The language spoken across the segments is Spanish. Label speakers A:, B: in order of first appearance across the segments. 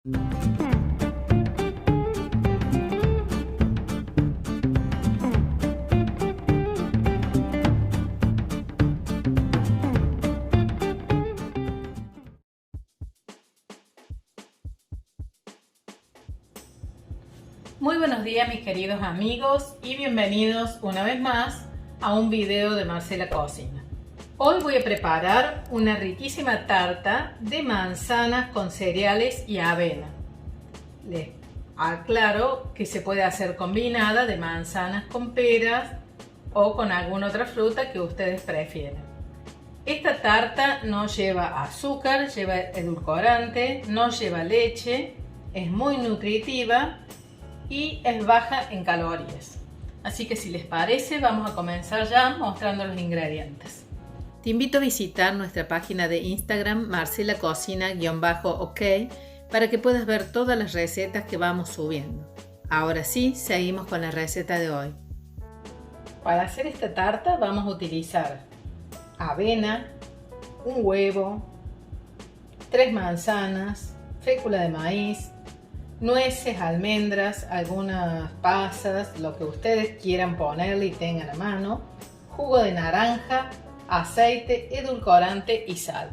A: Muy buenos días mis queridos amigos y bienvenidos una vez más a un video de Marcela Cocina. Hoy voy a preparar una riquísima tarta de manzanas con cereales y avena. Les aclaro que se puede hacer combinada de manzanas con peras o con alguna otra fruta que ustedes prefieran. Esta tarta no lleva azúcar, lleva edulcorante, no lleva leche, es muy nutritiva y es baja en calorías. Así que si les parece, vamos a comenzar ya mostrando los ingredientes. Te invito a visitar nuestra página de Instagram marcelacocina_ok para que puedas ver todas las recetas que vamos subiendo. Ahora sí, seguimos con la receta de hoy. Para hacer esta tarta vamos a utilizar avena, un huevo, 3 manzanas, fécula de maíz, nueces, almendras, algunas pasas, lo que ustedes quieran ponerle y tengan a mano, jugo de naranja, aceite, edulcorante y sal.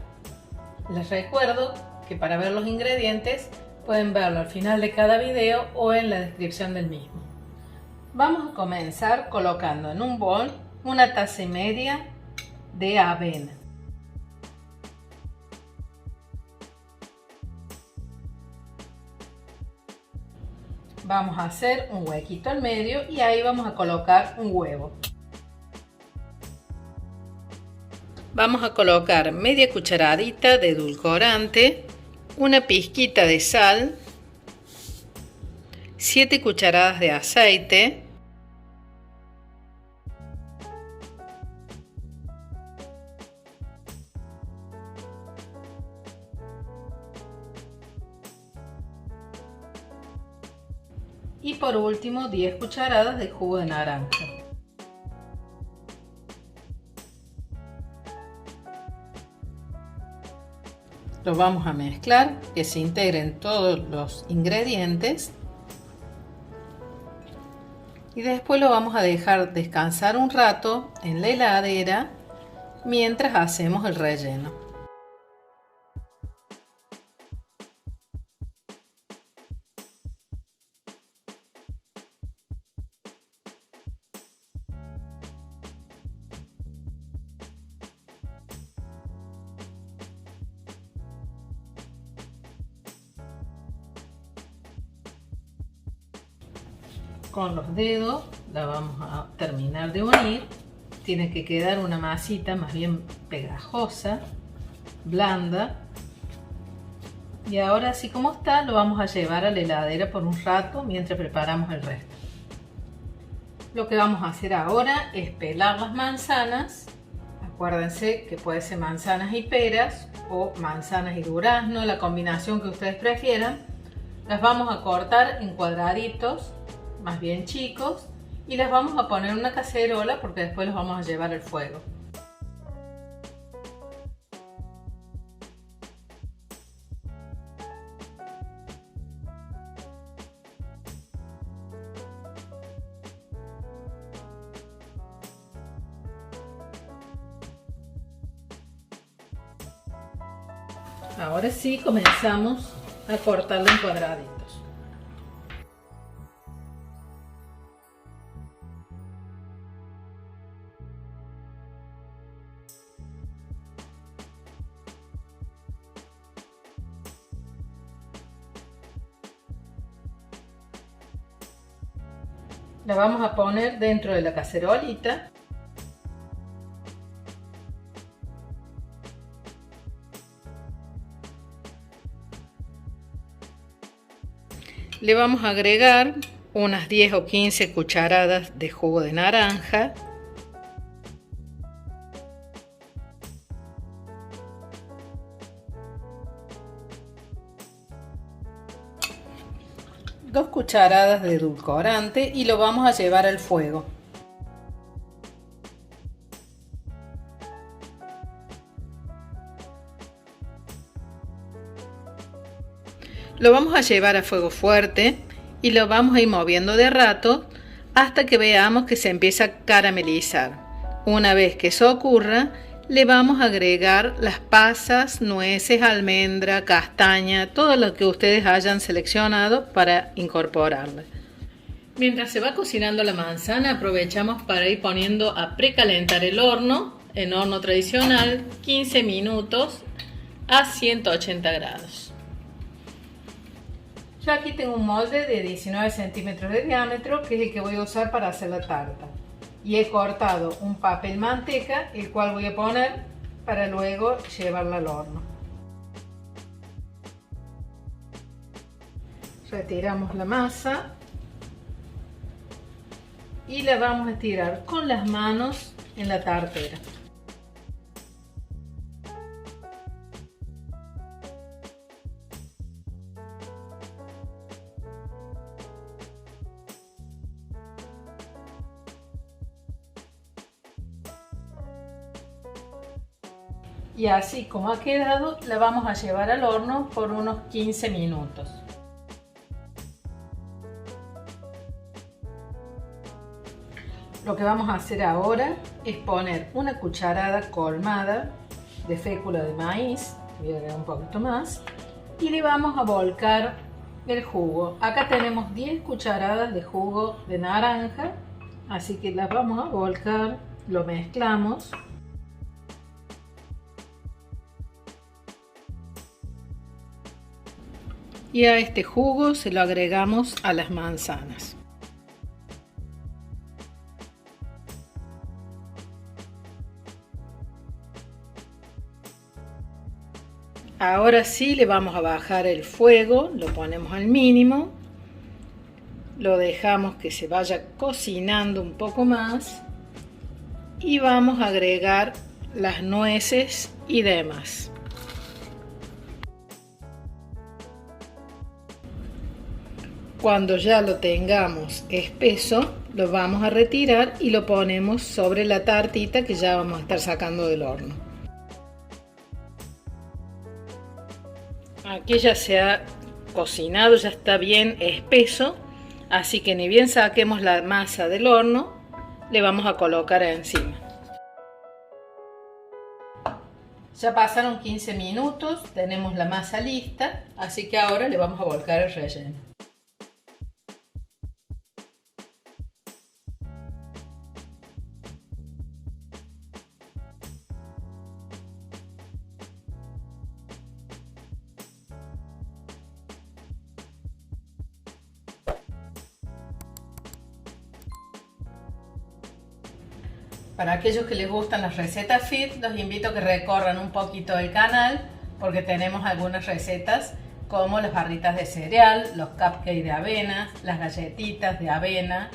A: Les recuerdo que para ver los ingredientes pueden verlo al final de cada video o en la descripción del mismo. Vamos a comenzar colocando en un bol una taza y media de avena. Vamos a hacer un huequito al medio y ahí vamos a colocar un huevo. Vamos a colocar media cucharadita de edulcorante, una pizquita de sal, 7 cucharadas de aceite, y por último 10 cucharadas de jugo de naranja. Lo vamos a mezclar, que se integren todos los ingredientes y después lo vamos a dejar descansar un rato en la heladera mientras hacemos el relleno. Con los dedos la vamos a terminar de unir. Tiene que quedar una masita más bien pegajosa, blanda. Y ahora así como está lo vamos a llevar a la heladera por un rato mientras preparamos el resto. Lo que vamos a hacer ahora es pelar las manzanas. Acuérdense que puede ser manzanas y peras o manzanas y durazno, la combinación que ustedes prefieran. Las vamos a cortar en cuadraditos más bien chicos y las vamos a poner en una cacerola porque después los vamos a llevar al fuego. Ahora sí comenzamos a cortarlo en cuadraditos. La vamos a poner dentro de la cacerolita. Le vamos a agregar unas 10 o 15 cucharadas de jugo de naranja. Dos cucharadas de edulcorante y lo vamos a llevar al fuego. Lo vamos a llevar a fuego fuerte y lo vamos a ir moviendo de rato hasta que veamos que se empieza a caramelizar. Una vez que eso ocurra, le vamos a agregar las pasas, nueces, almendra, castaña, todo lo que ustedes hayan seleccionado para incorporarle. Mientras se va cocinando la manzana, aprovechamos para ir poniendo a precalentar el horno, en horno tradicional, 15 minutos a 180 grados. Yo aquí tengo un molde de 19 centímetros de diámetro, que es el que voy a usar para hacer la tarta. Y he cortado un papel manteca, el cual voy a poner para luego llevarla al horno. Retiramos la masa y la vamos a estirar con las manos en la tartera. Y así como ha quedado, la vamos a llevar al horno por unos 15 minutos. Lo que vamos a hacer ahora es poner una cucharada colmada de fécula de maíz, voy a agregar un poquito más, y le vamos a volcar el jugo. Acá tenemos 10 cucharadas de jugo de naranja, así que las vamos a volcar, lo mezclamos. Y a este jugo se lo agregamos a las manzanas. Ahora sí le vamos a bajar el fuego, lo ponemos al mínimo, lo dejamos que se vaya cocinando un poco más y vamos a agregar las nueces y demás. Cuando ya lo tengamos espeso, lo vamos a retirar y lo ponemos sobre la tartita que ya vamos a estar sacando del horno. Aquí ya se ha cocinado, ya está bien espeso, así que ni bien saquemos la masa del horno, le vamos a colocar encima. Ya pasaron 15 minutos, tenemos la masa lista, así que ahora le vamos a volcar el relleno. Para aquellos que les gustan las recetas fit, los invito a que recorran un poquito el canal porque tenemos algunas recetas como las barritas de cereal, los cupcakes de avena, las galletitas de avena,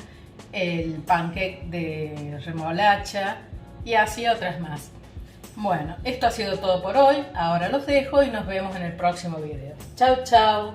A: el pancake de remolacha y así otras más. Bueno, esto ha sido todo por hoy, ahora los dejo y nos vemos en el próximo video. Chau, chau.